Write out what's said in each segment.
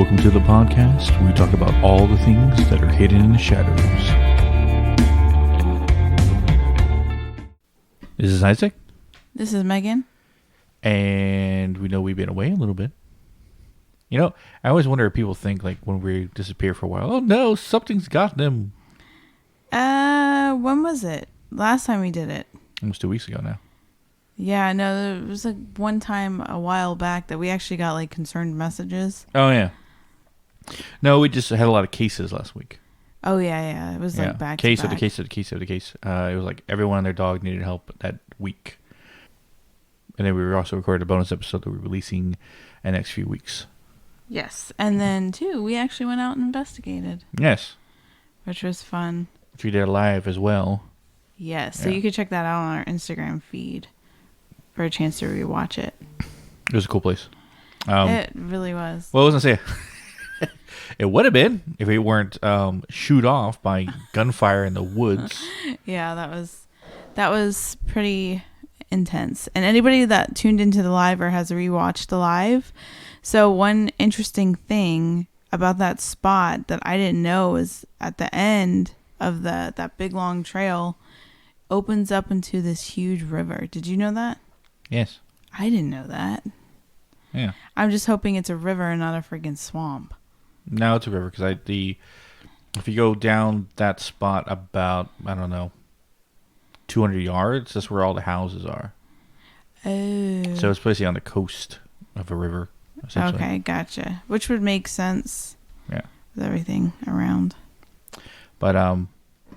Welcome to the podcast. We talk about all the things that are hidden in the shadows. This is Isaac. This is Megan. And we know we've been away a little bit. You know, I always wonder if people think, like, when we disappear for a while, oh no, something's got them. When was it? Last time we did it. Almost 2 weeks ago now. Yeah, no, there was like one time a while back that we actually got like concerned messages. Oh, yeah. No, we just had a lot of cases last week. Oh, yeah. It was like back case to back. Case after case. It was like everyone and their dog needed help that week. And then we also recorded a bonus episode that we're releasing in the next few weeks. Yes. And then, too, we actually went out and investigated. Yes. Which was fun. Which we did live as well. Yes. So you could check that out on our Instagram feed for a chance to rewatch it. It was a cool place. It really was. Well, I was going to say, it would have been if we weren't shooed off by gunfire in the woods. Yeah, that was pretty intense. And anybody that tuned into the live or has rewatched the live, so one interesting thing about that spot that I didn't know is at the end of that big long trail opens up into this huge river. Did you know that? Yes. I didn't know that. Yeah. I'm just hoping it's a river and not a friggin' swamp. No, it's a river because if you go down that spot about, I don't know, 200 yards, that's where all the houses are. Oh. So it's basically on the coast of a river. Okay, gotcha. Which would make sense. Yeah. With everything around. But then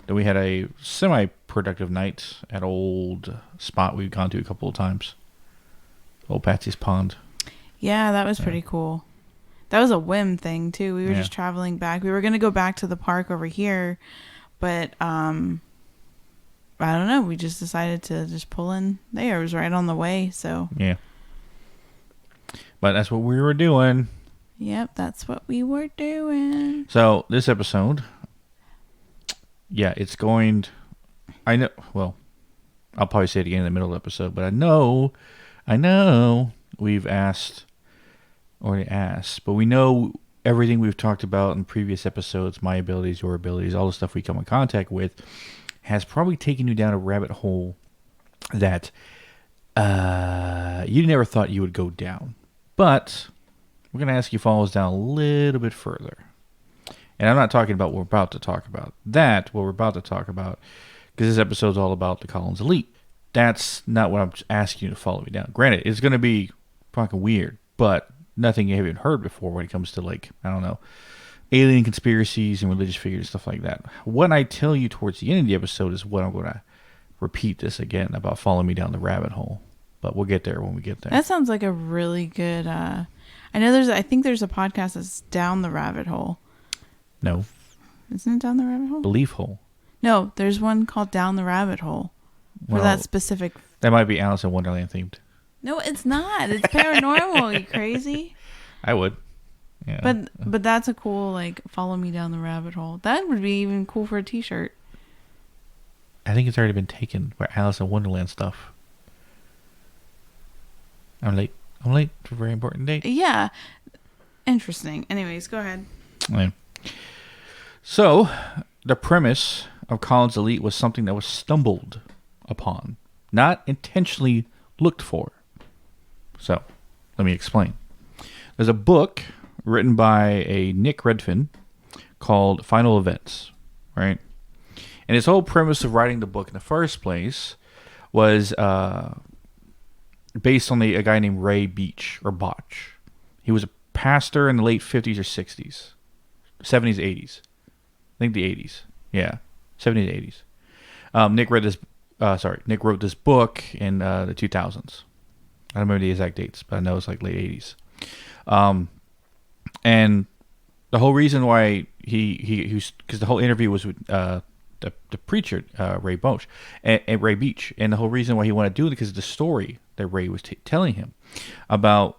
we had a semi-productive night at old spot we've gone to a couple of times. Old Patsy's Pond. Yeah, that was pretty cool. That was a whim thing, too. We were just traveling back. We were going to go back to the park over here, but I don't know. We just decided to just pull in there. It was right on the way, so. Yeah. But that's what we were doing. Yep, that's what we were doing. So this episode, it's going. I know. Well, I'll probably say it again in the middle of the episode, but I know, we've already asked, but we know everything we've talked about in previous episodes, my abilities, your abilities, all the stuff we come in contact with, has probably taken you down a rabbit hole that you never thought you would go down. But we're going to ask you to follow us down a little bit further. And I'm not talking about what we're about to talk about. What we're about to talk about, because this episode's all about the Collin's Elite. That's not what I'm asking you to follow me down. Granted, it's going to be fucking weird, but nothing you haven't heard before when it comes to, like, I don't know, alien conspiracies and religious figures and stuff like that. What I tell you towards the end of the episode is what I'm going to repeat this again about following me down the rabbit hole. But we'll get there when we get there. That sounds like a really good, I think there's a podcast that's Down the Rabbit Hole. No. Isn't it Down the Rabbit Hole? Belief Hole. No, there's one called Down the Rabbit Hole. For that specific. That might be Alice in Wonderland themed. No, it's not. It's paranormal. You crazy? I would. Yeah. But that's a cool, like, follow me down the rabbit hole. That would be even cool for a t-shirt. I think it's already been taken by Alice in Wonderland stuff. I'm late for a very important date. Yeah. Interesting. Anyways, go ahead. Yeah. So, the premise of Collin's Elite was something that was stumbled upon, not intentionally looked for. So, let me explain. There's a book written by a Nick Redfin called Final Events, right? And his whole premise of writing the book in the first place was based on a guy named Ray Beach, or Botch. He was a pastor in the late 50s or 60s. 70s, 80s. I think the 80s. Yeah, 70s, 80s. Nick wrote this book in the 2000s. I don't remember the exact dates, but I know it's like late 80s. And the whole reason why because the whole interview was with the preacher, Ray Beach, and Ray Beach, and the whole reason why he wanted to do it because of the story that Ray was telling him about,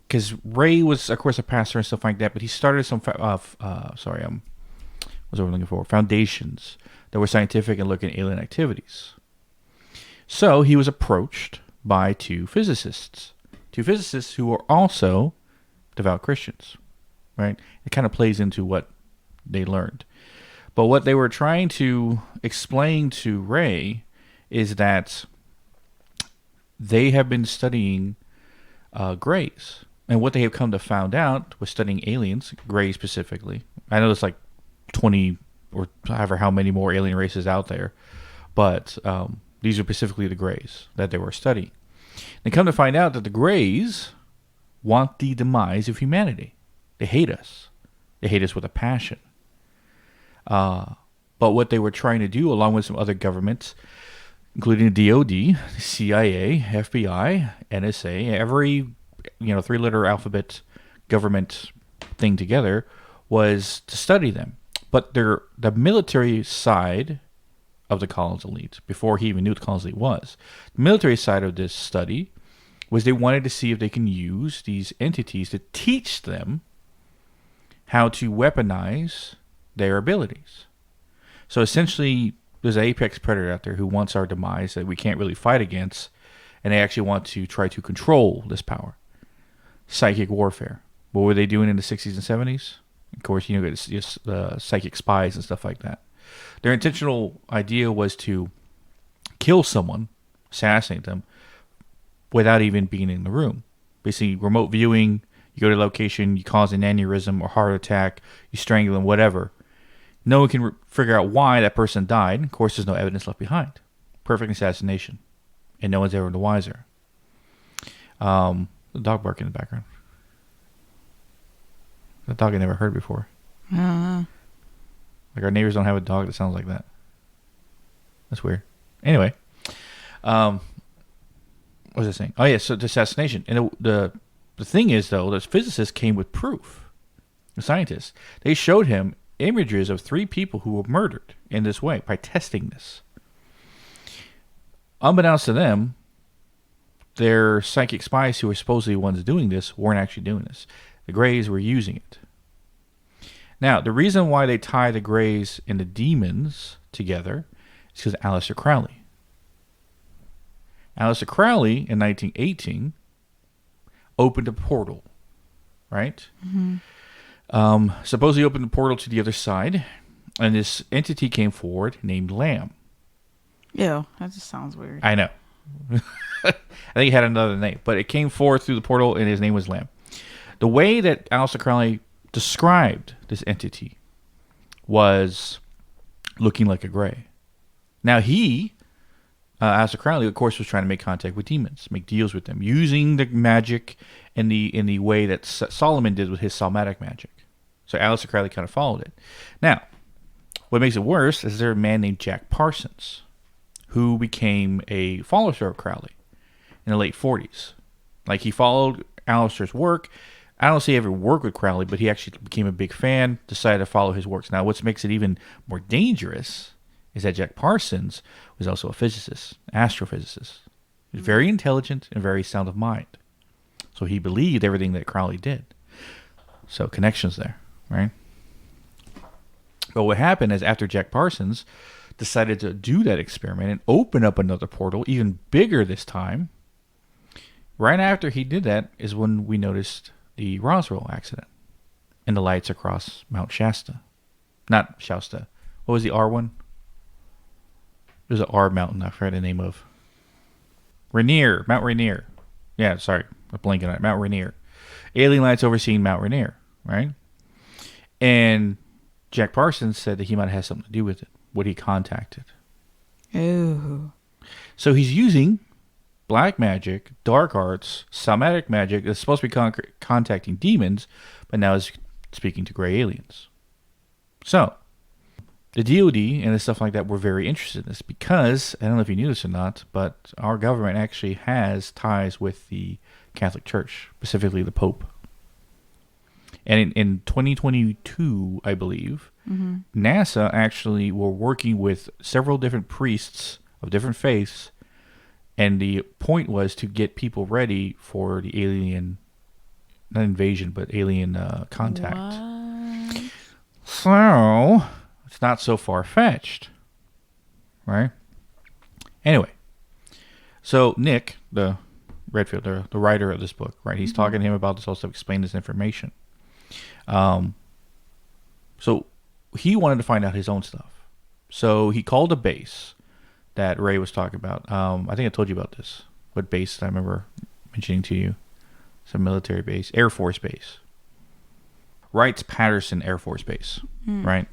because Ray was, of course, a pastor and stuff like that, but he started some, what's I'm looking for? Foundations that were scientific and looking at alien activities. So he was approached by two physicists who were also devout Christians. right? It kind of plays into what they learned. But what they were trying to explain to Ray is that they have been studying grays. And what they have come to find out was studying aliens, grays specifically. I know there's like 20 or however how many more alien races out there. But these are specifically the grays that they were studying. They come to find out that the grays want the demise of humanity. They hate us. They hate us with a passion. But what they were trying to do, along with some other governments, including the DOD, CIA, FBI, NSA, every three-letter alphabet government thing together, was to study them. But the military side of the Collins elite, before he even knew what the Collins elite was, the military side of this study was they wanted to see if they can use these entities to teach them how to weaponize their abilities. So essentially, there's an apex predator out there who wants our demise that we can't really fight against, and they actually want to try to control this power. Psychic warfare. What were they doing in the 60s and 70s? Of course, it's just psychic spies and stuff like that. Their intentional idea was to kill someone, assassinate them, without even being in the room. Basically, remote viewing, you go to a location, you cause an aneurysm or heart attack, you strangle them, whatever. No one can figure out why that person died. Of course, there's no evidence left behind. Perfect assassination. And no one's ever the wiser. The dog barking in the background. The dog I never heard before. I don't know. Like our neighbors don't have a dog that sounds like that. That's weird. Anyway. What was I saying? Oh, yeah, so the assassination. And the thing is, though, the physicists came with proof. The scientists. They showed him images of 3 people who were murdered in this way by testing this. Unbeknownst to them, their psychic spies who were supposedly the ones doing this weren't actually doing this. The Greys were using it. Now, the reason why they tie the Greys and the demons together is because of Aleister Crowley. Aleister Crowley, in 1918, opened a portal, right? Mm-hmm. Supposedly opened the portal to the other side, and this entity came forward named Lamb. Ew, that just sounds weird. I know. I think he had another name, but it came forward through the portal, and his name was Lamb. The way that Aleister Crowley described this entity was looking like a gray. Now Aleister Crowley, of course, was trying to make contact with demons, make deals with them, using the magic in the way that Solomon did with his Psalmatic magic. So Aleister Crowley kind of followed it. Now, what makes it worse is there's a man named Jack Parsons, who became a follower of Crowley in the late 40s. Like, he followed Aleister's work. I don't say he ever worked with Crowley, but he actually became a big fan, decided to follow his works. Now, what makes it even more dangerous is that Jack Parsons was also a physicist, astrophysicist. He was very intelligent and very sound of mind. So he believed everything that Crowley did. So connections there, right? But what happened is after Jack Parsons decided to do that experiment and open up another portal, even bigger this time, right after he did that is when we noticed the Roswell accident and the lights across Mount Shasta. Not Shasta. What was the R one? There's an R mountain I forgot the name of. Rainier. Mount Rainier. Yeah, sorry. I'm blanking on it. Mount Rainier. Alien lights overseeing Mount Rainier, right? And Jack Parsons said that he might have had something to do with it. What he contacted. Ooh. So he's using black magic, dark arts, somatic magic that's supposed to be contacting demons, but now is speaking to gray aliens. So, the DOD and the stuff like that were very interested in this because, I don't know if you knew this or not, but our government actually has ties with the Catholic Church, specifically the Pope. And in 2022, I believe, NASA actually were working with several different priests of different faiths, and the point was to get people ready for the alien, not invasion, but alien contact. What? So, it's not so far-fetched, right? Anyway, so Nick, the Redfield, the writer of this book, right, he's talking to him about this whole stuff, explain this information. So he wanted to find out his own stuff. So he called a base that Ray was talking about. I think I told you about this. What base I remember mentioning to you? Some military base, Air Force Base. Wrights-Patterson Air Force Base, right?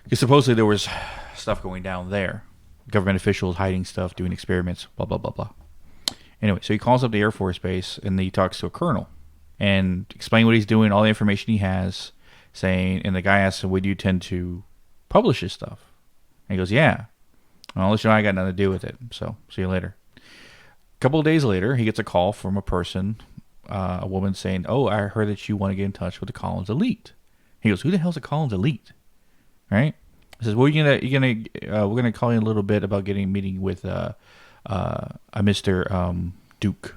Because supposedly there was stuff going down there. Government officials hiding stuff, doing experiments, blah, blah, blah, blah. Anyway, so he calls up the Air Force Base, and he talks to a colonel and explain what he's doing, all the information he has, saying, and the guy asks him, would you tend to publish this stuff? And he goes, yeah. Well, listen, I got nothing to do with it, so see you later. A couple of days later, he gets a call from a person, a woman saying, oh, I heard that you want to get in touch with the Collins elite. He goes, who the hell's the Collins elite? Right? He says, well, we're gonna call you in a little bit about getting a meeting with a Mr. Duke.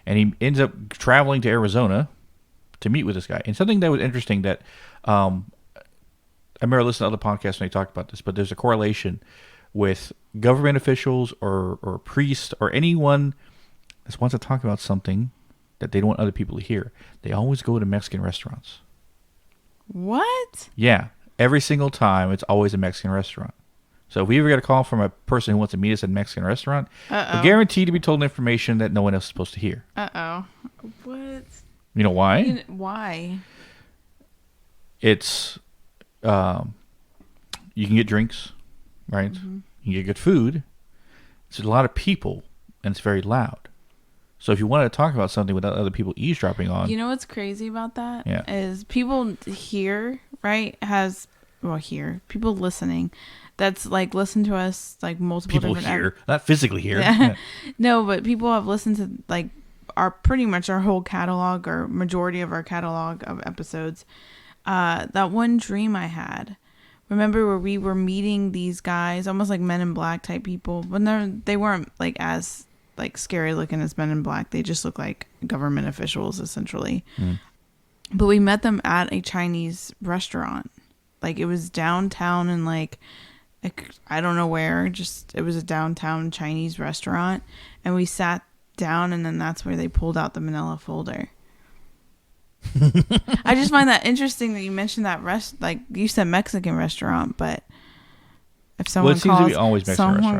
And he ends up traveling to Arizona to meet with this guy. And something that was interesting that I remember listening to other podcasts when they talked about this, but there's a correlation with government officials or priests or anyone that wants to talk about something that they don't want other people to hear. They always go to Mexican restaurants. What? Yeah. Every single time, it's always a Mexican restaurant. So if we ever get a call from a person who wants to meet us at a Mexican restaurant, we're guaranteed to be told information that no one else is supposed to hear. Uh-oh. What? You know why? Why? It's, you can get drinks, right? Mm-hmm. You can get good food. It's a lot of people, and it's very loud. So if you want to talk about something without other people eavesdropping on. You know what's crazy about that? Yeah. Is people here, right, people listening that's like listen to us like multiple people different here, not physically here. Yeah. Yeah. No, but people have listened to like pretty much our whole catalog or majority of our catalog of episodes. That one dream I had, remember where we were meeting these guys, almost like Men in Black type people, but they weren't like as like scary looking as Men in Black. They just look like government officials essentially. But we met them at a Chinese restaurant. Like it was downtown and like I don't know where, just it was a downtown Chinese restaurant, and we sat down, and then that's where they pulled out the manila folder. I just find that interesting that you mentioned that like you said Mexican restaurant, but if someone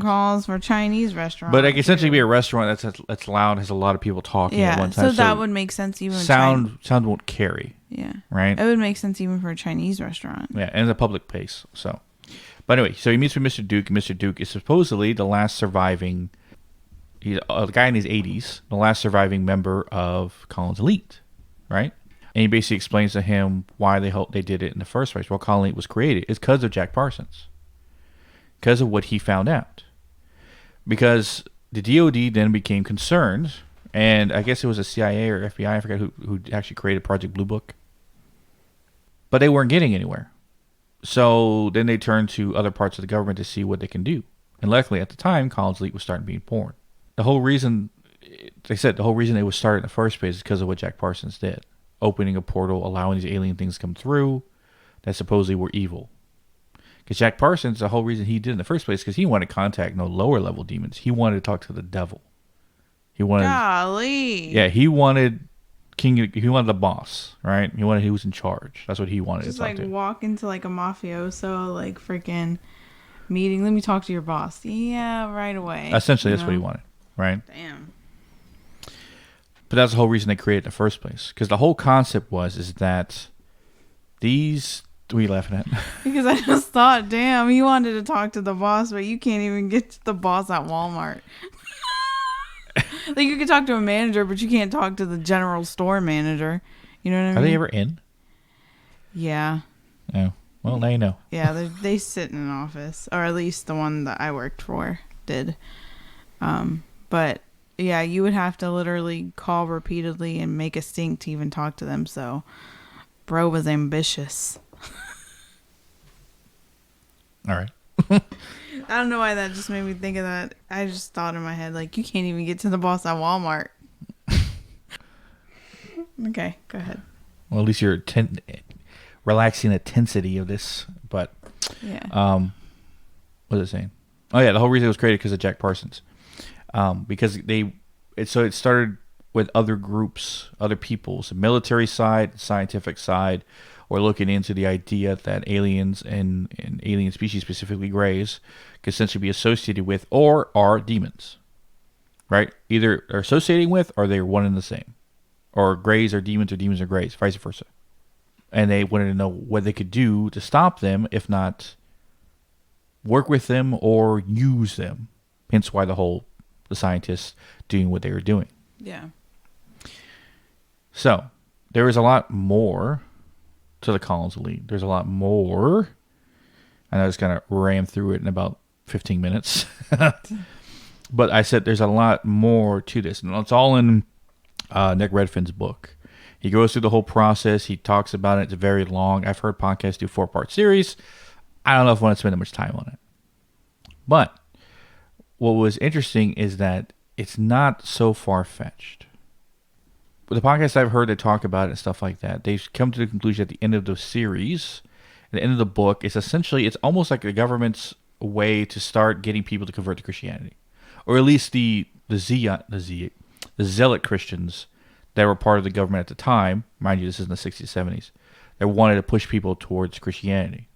calls for Chinese restaurant, but it can essentially be a restaurant that's loud, has a lot of people talking at one time. So that would make sense even. Sound won't carry. Yeah. Right. It would make sense even for a Chinese restaurant. Yeah, and it's a public place. So, but anyway, so he meets with Mr. Duke. Mr. Duke is supposedly the last surviving. He's a guy in his 80s, the last surviving member of Collins Elite, right? And he basically explains to him why they did it in the first place. Well, Collins Elite was created. It's because of Jack Parsons. Because of what he found out. Because the DOD then became concerned, and I guess it was a CIA or FBI, I forget who actually created Project Blue Book. But they weren't getting anywhere. So then they turned to other parts of the government to see what they can do. And luckily at the time, Collins Elite was starting being born. The whole reason it was started in the first place is because of what Jack Parsons did. Opening a portal, allowing these alien things to come through that supposedly were evil. Because Jack Parsons, the whole reason he did in the first place, because he wanted to contact no lower level demons. He wanted to talk to the devil. He wanted. Golly. Yeah, he wanted the boss, right? He was in charge. That's what he wanted Just to talk like to. walk into like a mafioso, like freaking meeting. Let me talk to your boss. Yeah, right away. Essentially, that's what he wanted, right? Damn. But that's the whole reason they created it in the first place. Because the whole concept is that these. What are you laughing at? Because I just thought, damn, you wanted to talk to the boss, but you can't even get to the boss at Walmart. Like you can talk to a manager, but you can't talk to the general store manager. You know what I mean? Are they ever in? Yeah. Oh, well, now you know. Yeah, they sit in an office, or at least the one that I worked for did. But yeah, you would have to literally call repeatedly and make a stink to even talk to them. So, bro was ambitious. All right. I don't know why that just made me think of that. I just thought in my head, like, you can't even get to the boss at Walmart. Okay, go ahead. Well, at least you're relaxing the tensity of this. But, yeah. What was it saying? Oh, yeah, the whole reason it was created because of Jack Parsons. Because it started with other groups, other peoples, the military side, scientific side, or looking into the idea that aliens and alien species, specifically greys, could essentially be associated with or are demons. Right? Either are associating with or they're one and the same. Or greys are demons or demons are greys, vice versa. And they wanted to know what they could do to stop them, if not work with them or use them. Hence why the scientists doing what they were doing. Yeah. So, there is a lot more to the Collins Elite. There's a lot more. And I just kind of ran through it in about 15 minutes. But I said there's a lot more to this. And it's all in Nick Redfern's book. He goes through the whole process. He talks about it. It's very long. I've heard podcasts do 4-part series. I don't know if I want to spend that much time on it. But what was interesting is that it's not so far-fetched. With the podcasts I've heard that talk about it and stuff like that, they've come to the conclusion at the end of the series, at the end of the book, it's almost like the government's way to start getting people to convert to Christianity. Or at least the zealot Christians that were part of the government at the time, mind you, this is in the 60s, 70s, that wanted to push people towards Christianity.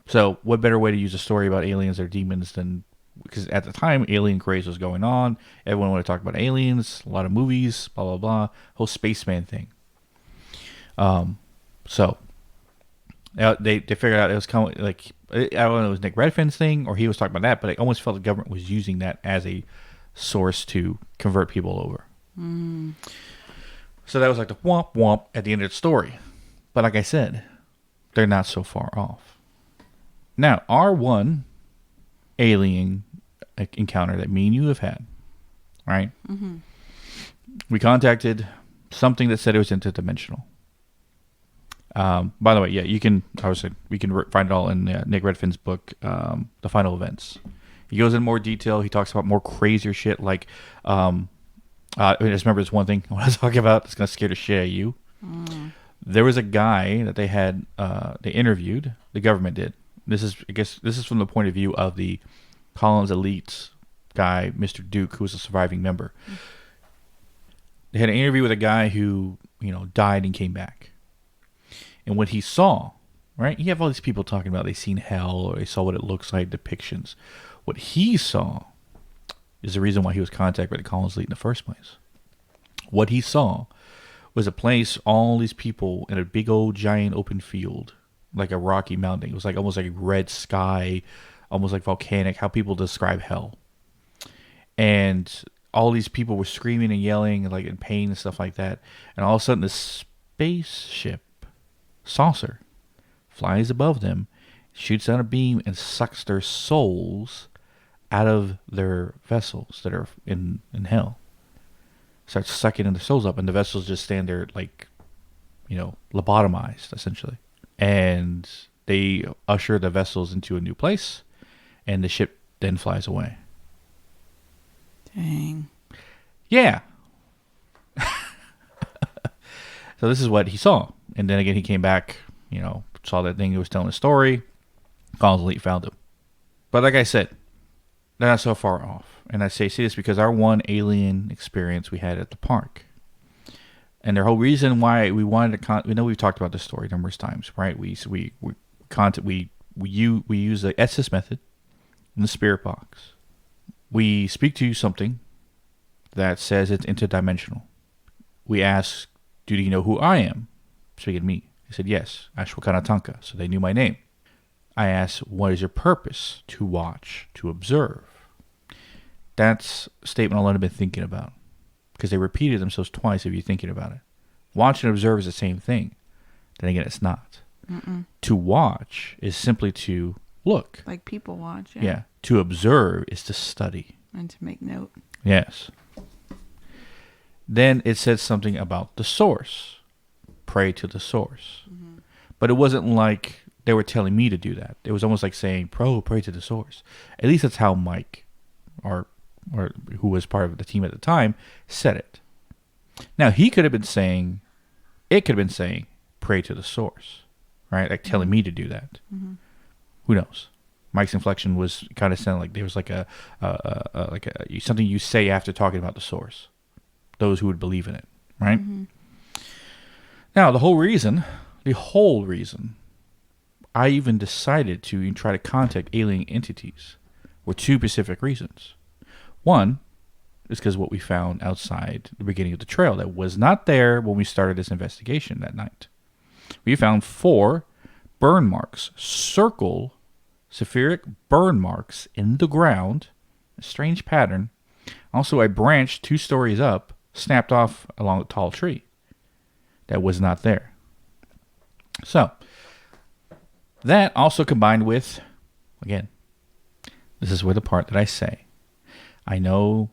So what better way to use a story about aliens or demons than, because at the time, alien craze was going on. Everyone wanted to talk about aliens, a lot of movies, blah, blah, blah, whole spaceman thing. So they figured out it was kind of like, I don't know if it was Nick Redfern's thing or he was talking about that, but I almost felt the government was using that as a source to convert people over. So that was like the womp womp at the end of the story. But like I said, they're not so far off. Now, our one alien encounter that me and you have had, right? Mm-hmm. We contacted something that said it was interdimensional. By the way, yeah, we can find it all in Nick Redfern's book, The Final Events. He goes in more detail. He talks about more crazier shit like, I just remember this one thing I want to talk about that's going to scare the shit out of you. There was a guy that they interviewed, the government did. This is from the point of view of the Collins Elite guy, Mr. Duke, who was a surviving member. They had an interview with a guy who, died and came back. And what he saw, right? You have all these people talking about they seen hell or they saw what it looks like, depictions. What he saw is the reason why he was contacted by the Collins Elite in the first place. What he saw was a place, all these people in a big old giant open field, like a rocky mountain. It was like almost like a red sky, almost like volcanic, how people describe hell. And all these people were screaming and yelling, like in pain and stuff like that. And all of a sudden, this spaceship saucer flies above them, shoots out a beam, and sucks their souls out of their vessels that are in hell. Starts sucking their souls up, and the vessels just stand there like, lobotomized, essentially. And they usher the vessels into a new place, and the ship then flies away. Dang. Yeah. So this is what he saw. And then again, he came back, saw that thing, he was telling a story. Collins Elite found him. But like I said, they're not so far off. And I say this because our one alien experience we had at the park. And the whole reason why we wanted to, we know we've talked about this story numerous times, right? We use the ESSIS method in the spirit box. We speak to something that says it's interdimensional. We ask, do you know who I am? Speaking to me. He said, yes, Ashwakana Tanka. So they knew my name. I asked, what is your purpose? To watch, to observe. That's a statement a lot of been thinking about. Because they repeated themselves twice if you're thinking about it. Watch and observe is the same thing. Then again, it's not. Mm-mm. To watch is simply to look. Like people watch. Yeah. To observe is to study. And to make note. Yes. Then it said something about the source. Pray to the source. Mm-hmm. But it wasn't like they were telling me to do that. It was almost like saying, pray to the source. At least that's how Mike, or who was part of the team at the time, said it. Now, it could have been saying, pray to the source, right? Like telling me to do that. Mm-hmm. Who knows? Mike's inflection was kind of sounding like there was like a something you say after talking about the source. those who would believe in it, right? Now, the whole reason I even decided to try to contact alien entities were two specific reasons. One is because what we found outside the beginning of the trail that was not there when we started this investigation that night. We found 4 burn marks, spheric burn marks in the ground, a strange pattern. Also, a branch 2 stories up snapped off along a tall tree that was not there. So, that also combined with, again, this is where the part that I say, I know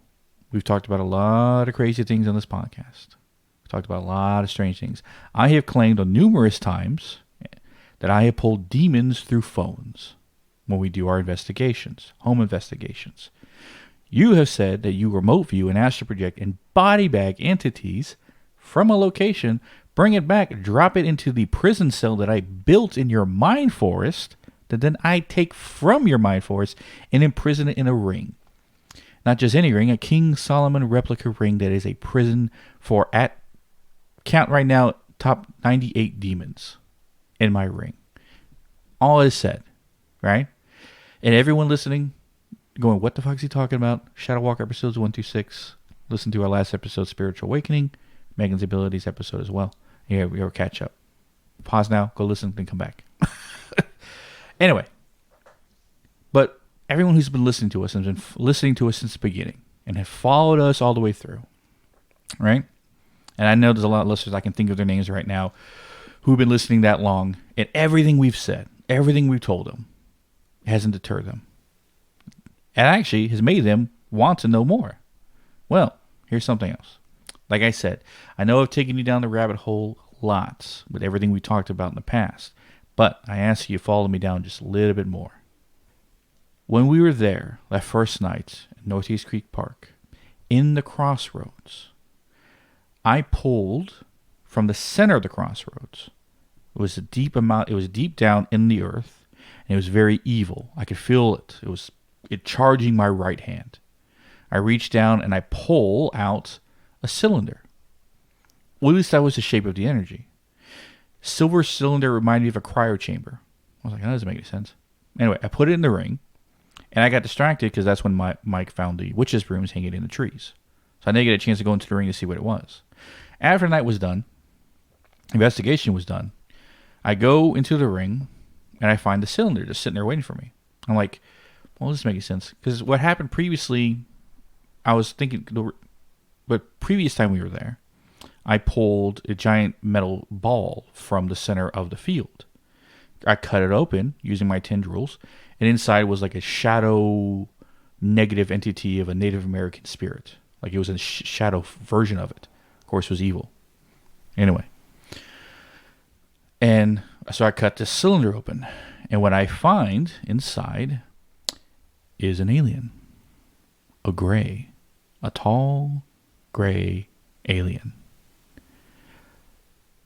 we've talked about a lot of crazy things on this podcast. We've talked about a lot of strange things. I have claimed on numerous times that I have pulled demons through phones when we do our investigations, home investigations. You have said that you remote view and astral project and body bag entities from a location, bring it back, drop it into the prison cell that I built in your mind forest, that then I take from your mind forest and imprison it in a ring. Not just any ring, a King Solomon replica ring that is a prison for, at count right now, top 98 demons in my ring. All is said, right? And everyone listening, going, what the fuck is he talking about? Shadow Walk episodes 1 through 6. Listen to our last episode, Spiritual Awakening. Megan's Abilities episode as well. Yeah, we will catch up. Pause now, go listen, then come back. Anyway. But everyone who's been listening to us and been listening to us since the beginning and have followed us all the way through, right? And I know there's a lot of listeners, I can think of their names right now, who've been listening that long, and everything we've said, everything we've told them, hasn't deterred them. And actually has made them want to know more. Well, here's something else. Like I said, I know I've taken you down the rabbit hole lots with everything we talked about in the past, but I ask you to follow me down just a little bit more. When we were there that first night at Northeast Creek Park, in the crossroads, I pulled from the center of the crossroads. It was a deep amount. It was deep down in the earth, and it was very evil. I could feel it. It was charging my right hand. I reached down and I pull out a cylinder. Well, at least that was the shape of the energy. Silver cylinder reminded me of a cryo chamber. I was like, that doesn't make any sense. Anyway, I put it in the ring. And I got distracted because that's when Mike found the witch's brooms hanging in the trees. So I didn't get a chance to go into the ring to see what it was. After the night was done, investigation was done, I go into the ring and I find the cylinder just sitting there waiting for me. I'm like, well, this makes sense. Because what happened previously, I was thinking, but previous time we were there, I pulled a giant metal ball from the center of the field. I cut it open using my tendrils, and inside was like a shadow negative entity of a Native American spirit. Like it was a shadow version of it. Of course, it was evil. Anyway. And so I cut this cylinder open. And what I find inside is an alien. A tall, gray alien.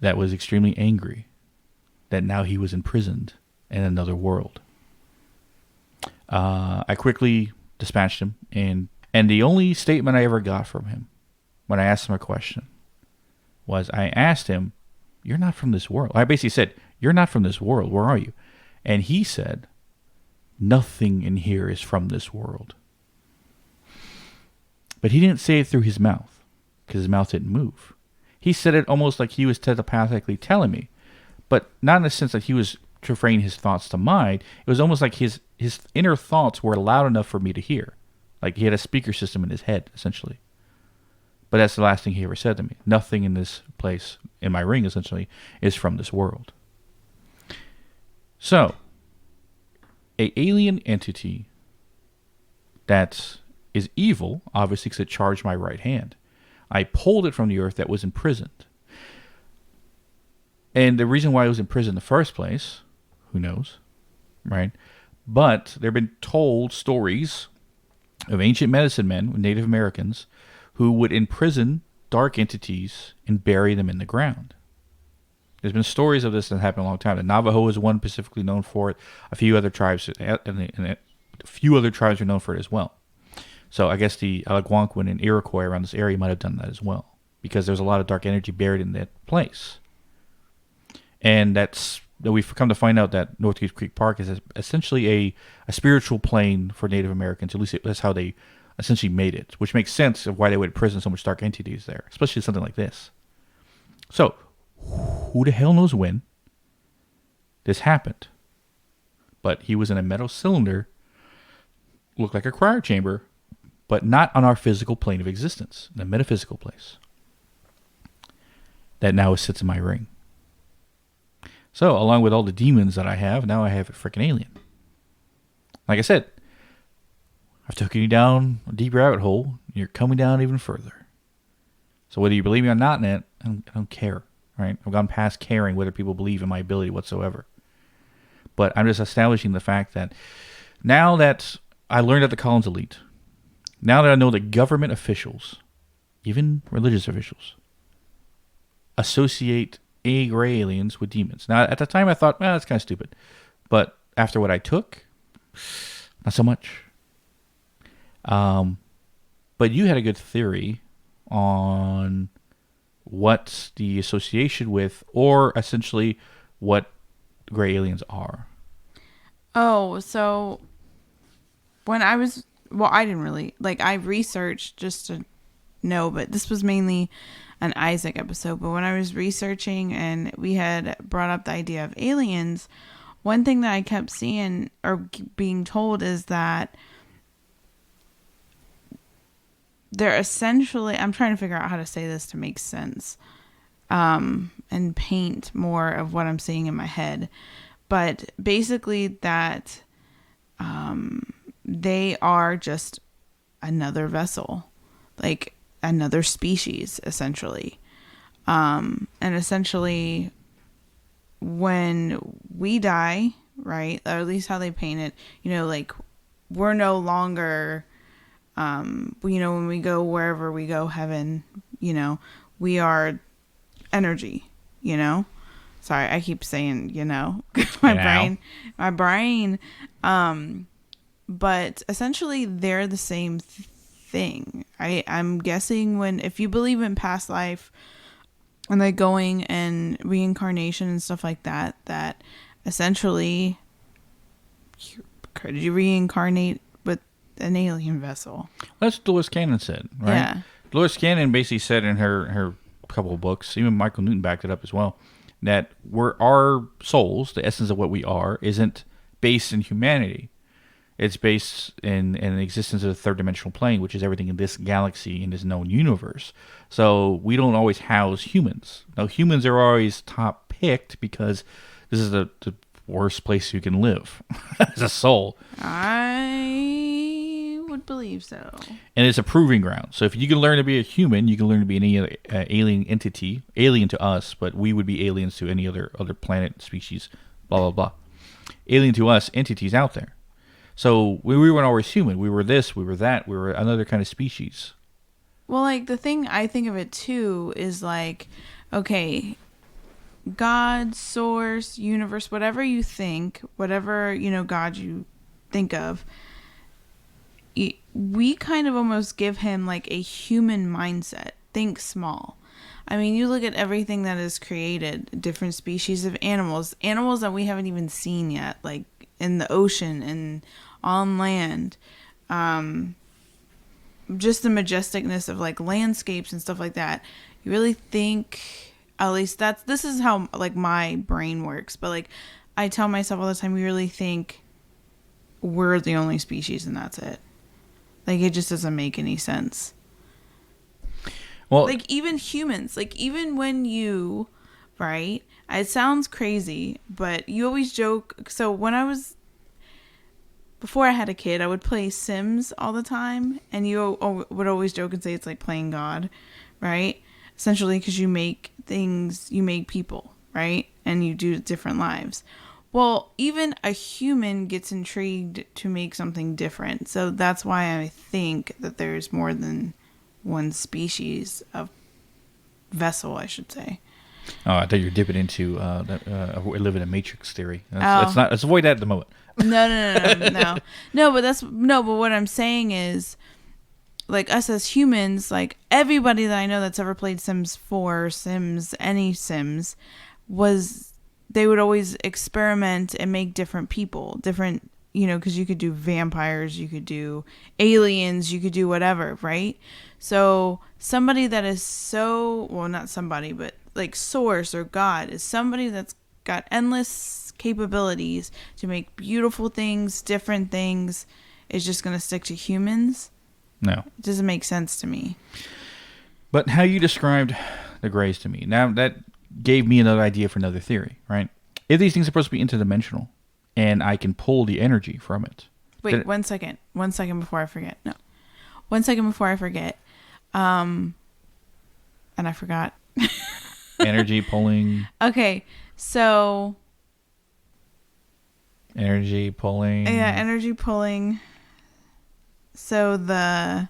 That was extremely angry that now he was imprisoned in another world. I quickly dispatched him, and the only statement I ever got from him when I asked him a question was, I asked him, you're not from this world. I basically said, you're not from this world. Where are you? And he said, nothing in here is from this world. But he didn't say it through his mouth, because his mouth didn't move. He said it almost like he was telepathically telling me, but not in the sense that he was transferring his thoughts to mine. It was almost like his inner thoughts were loud enough for me to hear. Like he had a speaker system in his head, essentially. But that's the last thing he ever said to me. Nothing in this place, in my ring, essentially, is from this world. So, a alien entity that is evil, obviously because it charged my right hand. I pulled it from the earth that was imprisoned. And the reason why it was imprisoned in the first place, who knows, right? But there have been told stories of ancient medicine men, Native Americans, who would imprison dark entities and bury them in the ground. There's been stories of this that happened a long time. The Navajo is one specifically known for it. A few other tribes, and a few other tribes are known for it as well. So I guess the Algonquin and Iroquois around this area might have done that as well, because there's a lot of dark energy buried in that place. And we've come to find out that North Creek Park is essentially a spiritual plane for Native Americans. At least that's how they essentially made it, which makes sense of why they would imprison so much dark entities there, especially something like this. So, who the hell knows when this happened? But he was in a metal cylinder, looked like a cryo chamber, but not on our physical plane of existence, in a metaphysical place. That now sits in my ring. So, along with all the demons that I have, now I have a freaking alien. Like I said, I've taken you down a deep rabbit hole, and you're coming down even further. So whether you believe me or not in it, I don't care, right? I've gone past caring whether people believe in my ability whatsoever. But I'm just establishing the fact that now that I learned at the Collins Elite, now that I know that government officials, even religious officials, associate gray aliens with demons. Now, at the time, I thought, well, that's kind of stupid. But after what I took, not so much. But you had a good theory on what the association with, or essentially what gray aliens are. Oh, so when I was, well, I didn't really, I researched just to know, but this was mainly an Isaac episode. But when I was researching and we had brought up the idea of aliens, one thing that I kept seeing or being told is that they're essentially, I'm trying to figure out how to say this to make sense, and paint more of what I'm seeing in my head. But basically that they are just another vessel, like another species, essentially. And essentially when we die, right, or at least how they paint it, we're no longer, when we go wherever we go, heaven, we are energy, Sorry, I keep saying, my brain. But essentially they're the same thing. I'm guessing if you believe in past life and like going and reincarnation and stuff like that, that essentially could you reincarnate with an alien vessel? That's what Dolores Cannon said, right? Yeah. Dolores Cannon basically said in her couple of books, even Michael Newton backed it up as well, that our souls, the essence of what we are, isn't based in humanity. It's based in the existence of the third dimensional plane, which is everything in this galaxy, in this known universe. So we don't always house humans. Now, humans are always top picked because this is the worst place you can live as a soul. I would believe so. And it's a proving ground. So if you can learn to be a human, you can learn to be any other alien entity, alien to us, but we would be aliens to any other planet, species, blah, blah, blah. Alien to us, entities out there. So we weren't always human. We were this, we were that, we were another kind of species. Well, the thing I think of it too is okay, God, source, universe, whatever you think, whatever, God you think of, we kind of almost give him a human mindset. Think small. I mean, you look at everything that is created, different species of animals that we haven't even seen yet, in the ocean and on land, just the majesticness of landscapes and stuff like that. You really think, at least this is how my brain works, but I tell myself all the time, we really think we're the only species and that's it. It just doesn't make any sense. Well, even humans, even when you, right, it sounds crazy, but you always joke. So before I had a kid, I would play Sims all the time, and you would always joke and say it's like playing God, right? Essentially, because you make things, you make people, right? And you do different lives. Well, even a human gets intrigued to make something different. So that's why I think that there's more than one species of vessel, I should say. Oh, I thought you were dipping into we live in a matrix theory. Let's avoid that at the moment. No. But what I'm saying is, like us as humans, like everybody that I know that's ever played Sims 4, Sims, any Sims, they would always experiment and make different people, different, because you could do vampires, you could do aliens, you could do whatever, right? So somebody that is not somebody, but like Source or God is somebody that's got endless capabilities to make beautiful things, different things, is just going to stick to humans. No. It doesn't make sense to me. But how you described the Greys to me, now that gave me another idea for another theory, right? If these things are supposed to be interdimensional, and I can pull the energy from it. Wait, 1 second. 1 second before I forget. No. 1 second before I forget. And I forgot. Energy pulling. Okay, so... Energy pulling. Yeah, energy pulling. So the...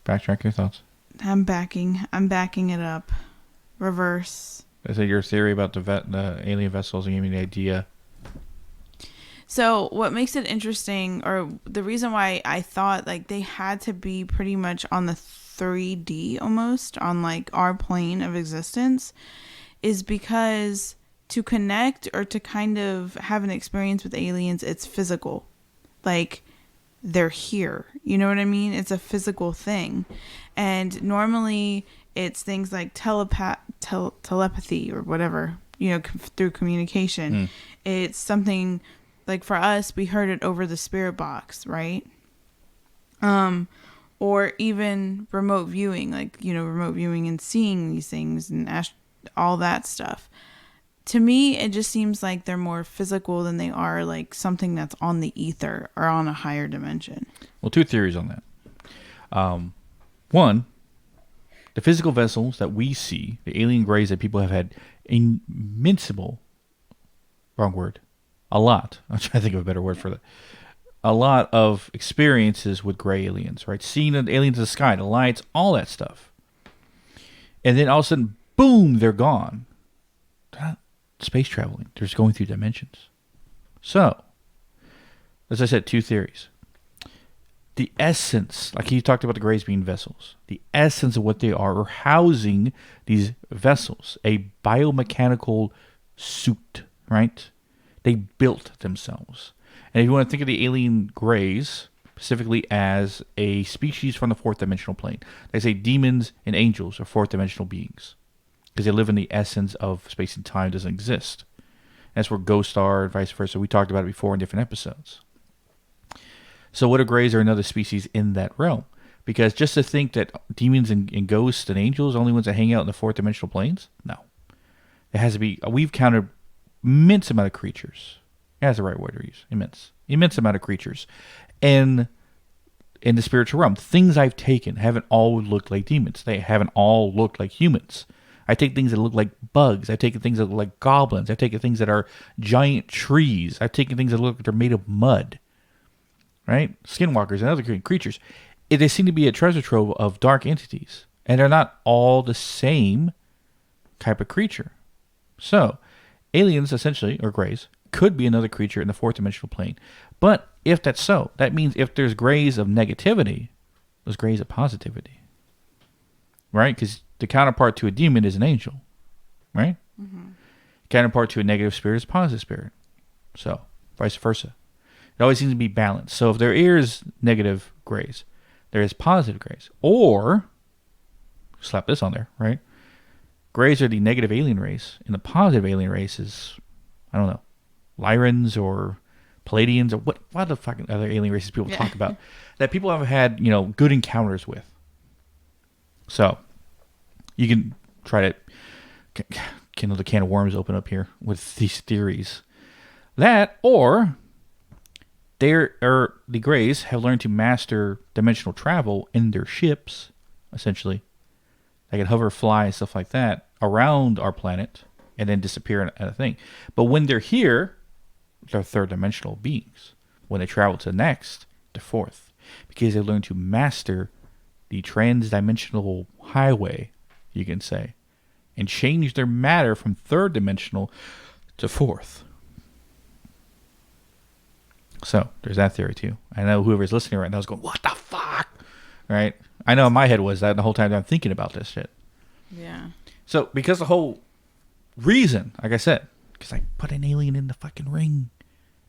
Backtrack your thoughts. I'm backing it up. Reverse. I said your theory about the alien vessels and gave me the idea. So what makes it interesting, or the reason why I thought like they had to be pretty much on the 3D almost, on like our plane of existence, is because to connect or to kind of have an experience with aliens, it's physical. Like, they're here. You know what I mean? It's a physical thing. And normally it's things like telepathy or whatever, through communication. It's something like, for us, we heard it over the spirit box, right? Or even remote viewing, like, remote viewing and seeing these things and all that stuff. To me, it just seems like they're more physical than they are like something that's on the ether or on a higher dimension. Well, two theories on that. One, the physical vessels that we see, the alien greys that people have had a lot. I'm trying to think of a better word for that. A lot of experiences with gray aliens, right? Seeing the aliens in the sky, the lights, all that stuff. And then all of a sudden, boom, they're gone. They're not space traveling. They're just going through dimensions. So, as I said, two theories. The essence, like he talked about the greys being vessels, the essence of what they are housing these vessels, a biomechanical suit, right? They built themselves. And if you want to think of the alien greys specifically as a species from the fourth dimensional plane, they say demons and angels are fourth dimensional beings because they live in the essence of space and time doesn't exist. And that's where ghosts are and vice versa. We talked about it before in different episodes. So what if greys are another species in that realm? Because just to think that demons and ghosts and angels are only ones that hang out in the fourth dimensional planes? No. It has to be, we've counted immense amount of creatures. That's the right word to use. Immense amount of creatures. And in the spiritual realm, things I've taken haven't all looked like demons. They haven't all looked like humans. I take things that look like bugs. I've taken things that look like goblins. I've taken things that are giant trees. I've taken things that look like they're made of mud. Right? Skinwalkers and other creatures. They seem to be a treasure trove of dark entities. And they're not all the same type of creature. So, aliens, essentially, or greys, could be another creature in the fourth dimensional plane. But if that's so, that means if there's greys of negativity, there's greys of positivity. Right? Because the counterpart to a demon is an angel. Right? Mm-hmm. Counterpart to a negative spirit is a positive spirit. So, vice versa. It always seems to be balanced. So if there is negative greys, there is positive greys. Or, slap this on there, right? Greys are the negative alien race, and the positive alien race is, I don't know, Lyrans or Palladians or what the fucking other alien races people talk about that people have had, good encounters with. So, you can try to kindle the can of worms open up here with these theories. That, or the greys have learned to master dimensional travel in their ships, essentially. They can hover, fly, and stuff like that around our planet and then disappear in a thing. But when they're here, they're third dimensional beings. When they travel to the next, they're fourth. Because they learn to master the trans-dimensional highway, you can say, and change their matter from third dimensional to fourth. So, there's that theory too. I know whoever's listening right now is going, what the fuck? right? I know in my head was that the whole time I'm thinking about this shit. Yeah. So because the whole reason, like I said, because I put an alien in the fucking ring.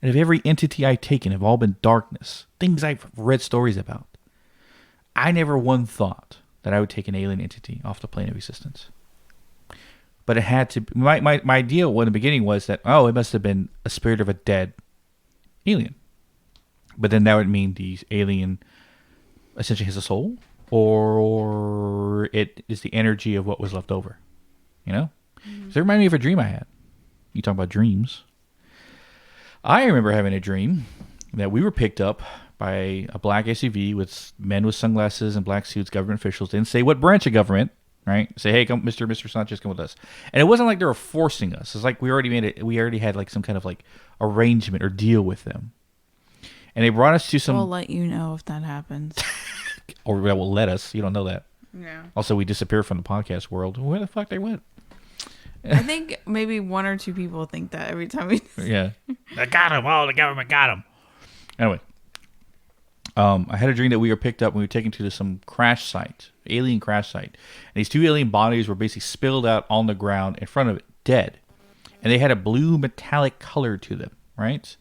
And if every entity I've taken have all been darkness, things I've read stories about, I never one thought that I would take an alien entity off the plane of existence. But it had to. My idea in the beginning was that, oh, it must have been a spirit of a dead alien. But then that would mean the alien essentially has a soul, or it is the energy of what was left over. You know? Mm-hmm. So it reminded me of a dream I had. You talk about dreams. I remember having a dream that we were picked up by a black SUV with men with sunglasses and black suits, government officials. Didn't say what branch of government, right? Say, hey, come, Mr. Sanchez, come with us. And it wasn't like they were forcing us. It's like we already had like some kind of like arrangement or deal with them. And they brought us to some. We'll let you know if that happens. Or that will let us. You don't know that. Yeah. Also, we disappeared from the podcast world. Where the fuck they went? I think maybe one or two people think that every time we. Yeah. They got him. Oh, the government got him. Anyway. I had a dream that we were picked up and we were taken to some crash site, alien crash site. And these two alien bodies were basically spilled out on the ground in front of it, dead. And they had a blue metallic color to them, right?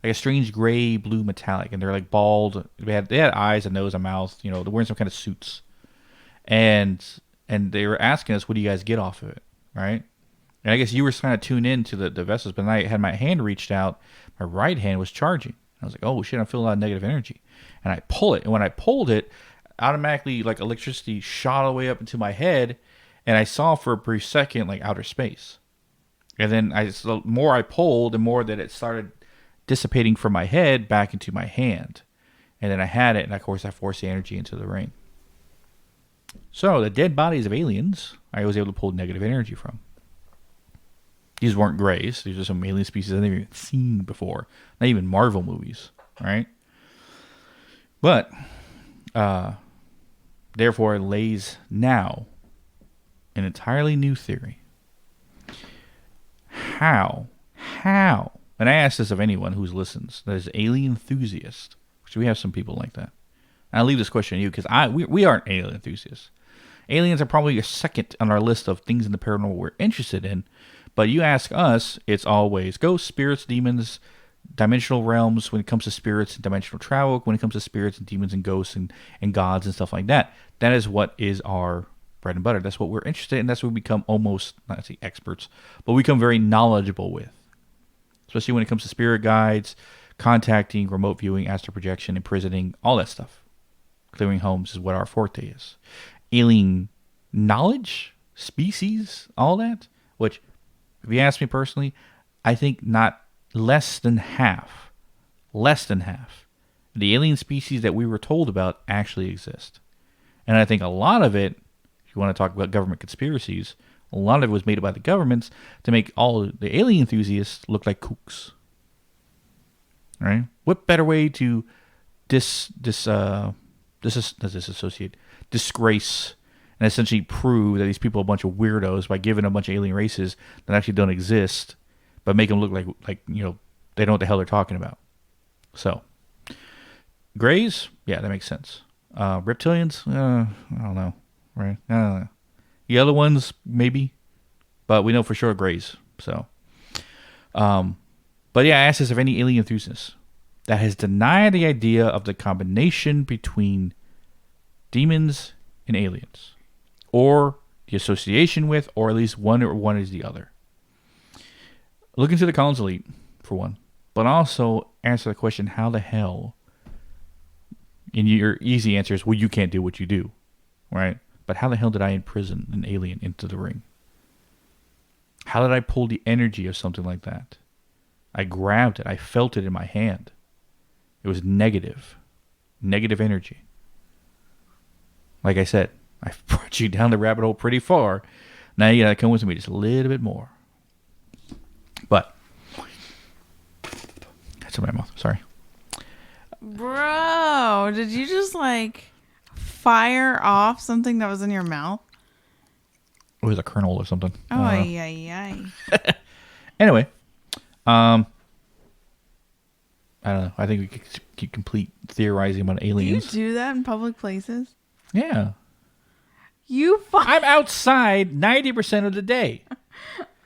Like a strange gray blue metallic. And they're like bald. They had eyes, a nose, a mouth. You know, they're wearing some kind of suits. And they were asking us, what do you guys get off of it, right? And I guess you were kind of tuned in to the vessels, but I had my hand reached out. My right hand was charging. I was like, oh shit, I'm feeling a lot of negative energy. And I pull it. And when I pulled it, automatically like electricity shot all the way up into my head. And I saw for a brief second like outer space. And then the more I pulled, the more that it started dissipating from my head back into my hand. And then I had it. And of course I forced the energy into the ring. So the dead bodies of aliens, I was able to pull negative energy from. These weren't grays. These are some alien species I've never even seen before. Not even Marvel movies, right? But, therefore, it lays now an entirely new theory. How, and I ask this of anyone who listens, that is alien enthusiast, which we have some people like that. And I'll leave this question to you, because we aren't alien enthusiasts. Aliens are probably your second on our list of things in the paranormal we're interested in. But you ask us, it's always ghosts, spirits, demons, dimensional realms when it comes to spirits and dimensional travel, when it comes to spirits and demons and ghosts and gods and stuff like that. That is what is our bread and butter. That's what we're interested in. That's what we become almost, not say experts, but we become very knowledgeable with. Especially when it comes to spirit guides, contacting, remote viewing, astral projection, imprisoning, all that stuff. Clearing homes is what our forte is. Alien knowledge, species, all that, which... if you ask me personally, I think not less than half, the alien species that we were told about actually exist. And I think a lot of it, if you want to talk about government conspiracies, a lot of it was made by the governments to make all the alien enthusiasts look like kooks. Right? What better way to disgrace and essentially prove that these people are a bunch of weirdos by giving a bunch of alien races that actually don't exist, but make them look like you know, they know what the hell they're talking about. So, grays, yeah, that makes sense. Reptilians, I don't know, right? I don't know. The other ones, maybe, but we know for sure grays. So, but yeah, I asked this of any alien enthusiast that has denied the idea of the combination between demons and aliens, or the association with, or at least one is the other. Look into the Collins Elite, for one, but also answer the question, how the hell, and your easy answer is, well, you can't do what you do, right? But how the hell did I imprison an alien into the ring? How did I pull the energy of something like that? I grabbed it. I felt it in my hand. It was negative energy. Like I said, I've brought you down the rabbit hole pretty far. Now you gotta come with me just a little bit more. But that's in my mouth. Sorry. Bro, did you just like fire off something that was in your mouth? It was a kernel or something. Oh, yeah. Anyway, I don't know. I think we could keep complete theorizing about aliens. Do you do that in public places? Yeah. I'm I'm outside 90% of the day.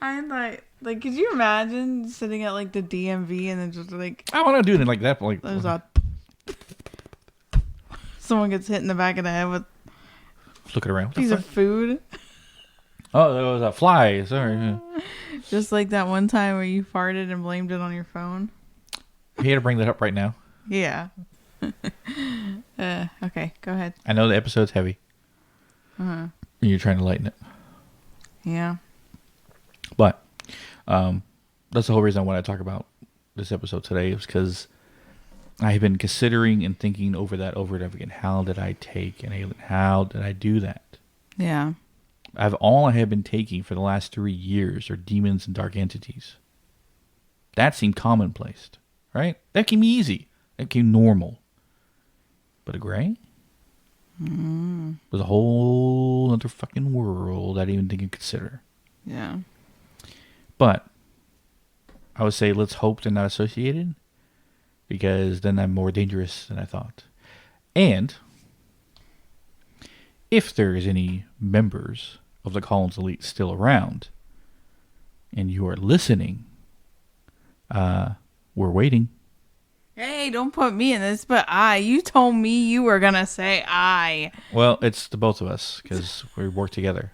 like, could you imagine sitting at like the DMV and then just like I want to do it like that. Like, there's a someone gets hit in the back of the head with looking around. a piece of food. Oh, there was a fly. Sorry. Just like that one time where you farted and blamed it on your phone. You here to bring that up right now? Yeah. Okay, go ahead. I know the episode's heavy. Uh-huh. You're trying to lighten it. Yeah. But that's the whole reason I want to talk about this episode today is because I have been considering and thinking over that over and over again. How did I take an alien? How did I do that? Yeah. All I have been taking for the last 3 years are demons and dark entities. That seemed commonplace, right? That came easy. That came normal. But a gray? Was a whole other fucking world I didn't even think I'd consider. Yeah. But I would say let's hope they're not associated, because then I'm more dangerous than I thought. And if there is any members of the Collins Elite still around and you are listening, we're waiting. Hey, don't put me in this, but you told me you were going to say I. Well, it's the both of us because we work together.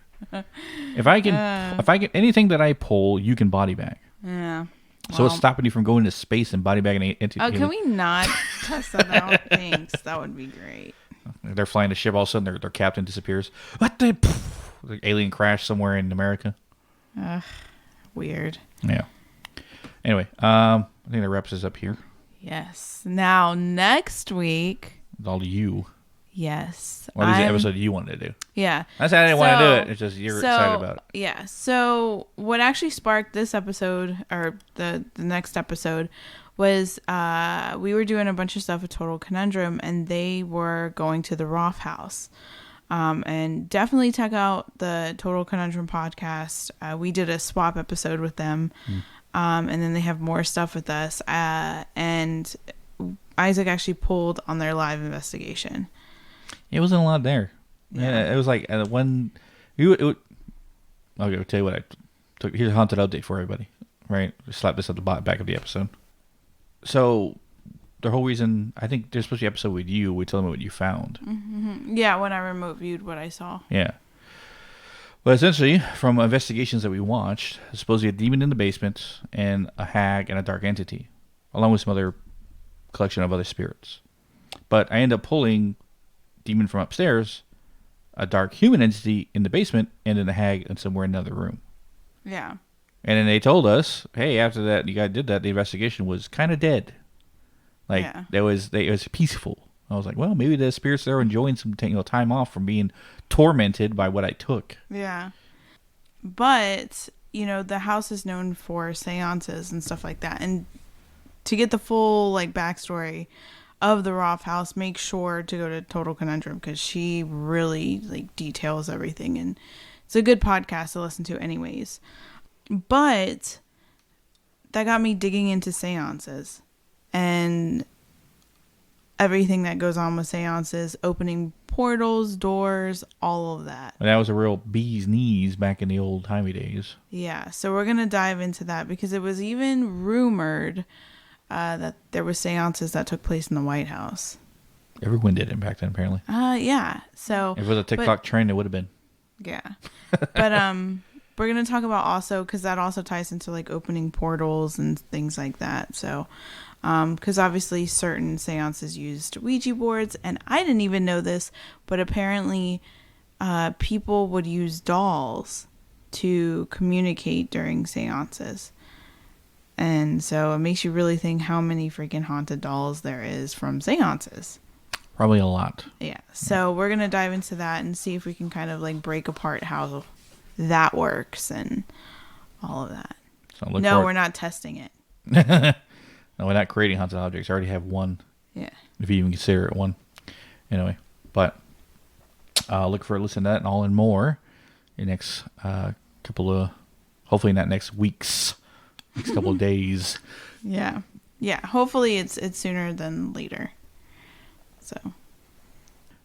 If I get anything that I pull, you can body bag. Yeah. So it's stopping you from going to space and body bagging into. Oh, can we not test that out? Thanks. That would be great. They're flying a ship. All of a sudden, their captain disappears. What the? The alien crash somewhere in America. Weird. Yeah. Anyway, I think that wraps us up here. Yes. Now, next week. It's all you. Yes. Well, this is the episode you wanted to do. Yeah. That's how I didn't want to do it. It's just you're excited about it. Yeah. So what actually sparked this episode, or the next episode, was we were doing a bunch of stuff with Total Conundrum, and they were going to the Roth House. And definitely check out the Total Conundrum podcast. We did a swap episode with them. And then they have more stuff with us. And Isaac actually pulled on their live investigation. It wasn't a lot there. Yeah, it was like when I'll tell you what I took. Here's a haunted update for everybody. Right, just slap this at the back of the episode. So the whole reason I think there's supposed to be an episode with you. We tell them what you found. Mm-hmm. Yeah, when I remote viewed what I saw. Yeah. Well, essentially, from investigations that we watched, there's supposed to be a demon in the basement and a hag and a dark entity, along with some other collection of other spirits. But I end up pulling demon from upstairs, a dark human entity in the basement, and then a hag in somewhere in another room. Yeah. And then they told us, hey, after that you guys did that, the investigation was kind of dead. Like, it was peaceful. I was like, well, maybe the spirits there are enjoying some time off from being tormented by what I took. Yeah. But, the house is known for seances and stuff like that. And to get the full, backstory of the Roth House, make sure to go to Total Conundrum, because she really, details everything. And it's a good podcast to listen to anyways. But that got me digging into seances. And everything that goes on with seances, opening portals, doors, all of that. That was a real bee's knees back in the old timey days. Yeah, so we're going to dive into that, because it was even rumored that there were seances that took place in the White House. Everyone did it back then, apparently. Yeah, so... If it was a TikTok trend, it would have been. Yeah. But we're going to talk about also, because that also ties into, opening portals and things like that, so... Because obviously certain seances used Ouija boards, and I didn't even know this, but apparently people would use dolls to communicate during seances. And so it makes you really think how many freaking haunted dolls there is from seances. Probably a lot. Yeah. So we're going to dive into that and see if we can kind of break apart how that works and all of that. So we're not testing it. No, we're not creating haunted objects. I already have one. Yeah. If you even consider it one. Anyway, but look for listening to that and all and more in next couple of, hopefully not next weeks, next couple of days. Yeah. Yeah. Hopefully it's sooner than later. So.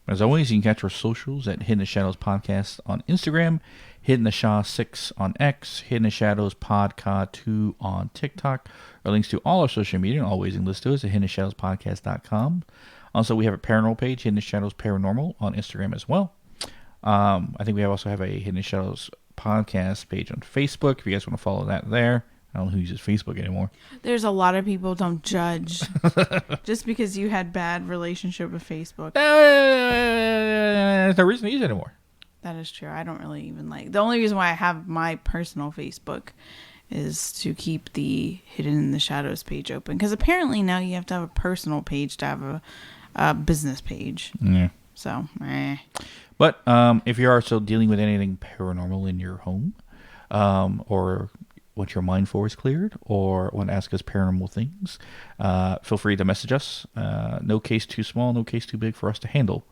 As always, you can catch our socials at Hidden the Shadows Podcast on Instagram, Hidden the Shaw 6 on X, Hidden the Shadows Podcast 2 on TikTok. Our links to all our social media and always list to us at hiddentheshadowspodcast.com. Also, we have a paranormal page, Hidden the Shadows Paranormal, on Instagram as well. I think we also have a Hidden the Shadows Podcast page on Facebook if you guys want to follow that there. I don't know who uses Facebook anymore. There's a lot of people don't judge just because you had bad relationship with Facebook. There's no reason to use it anymore. That is true. I don't really even like. The only reason why I have my personal Facebook is to keep the Hidden in the Shadows page open. Because apparently now you have to have a personal page to have a business page. Yeah. So, But if you are still dealing with anything paranormal in your home, or what your mind for is cleared, or want to ask us paranormal things, feel free to message us. No case too small, no case too big for us to handle.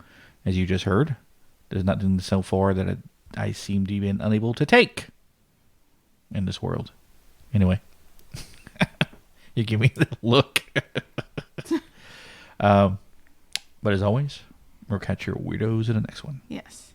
As you just heard, there's nothing so far that I seem to be unable to take in this world. Anyway, you give me the look. But as always, we'll catch your weirdos in the next one. yes.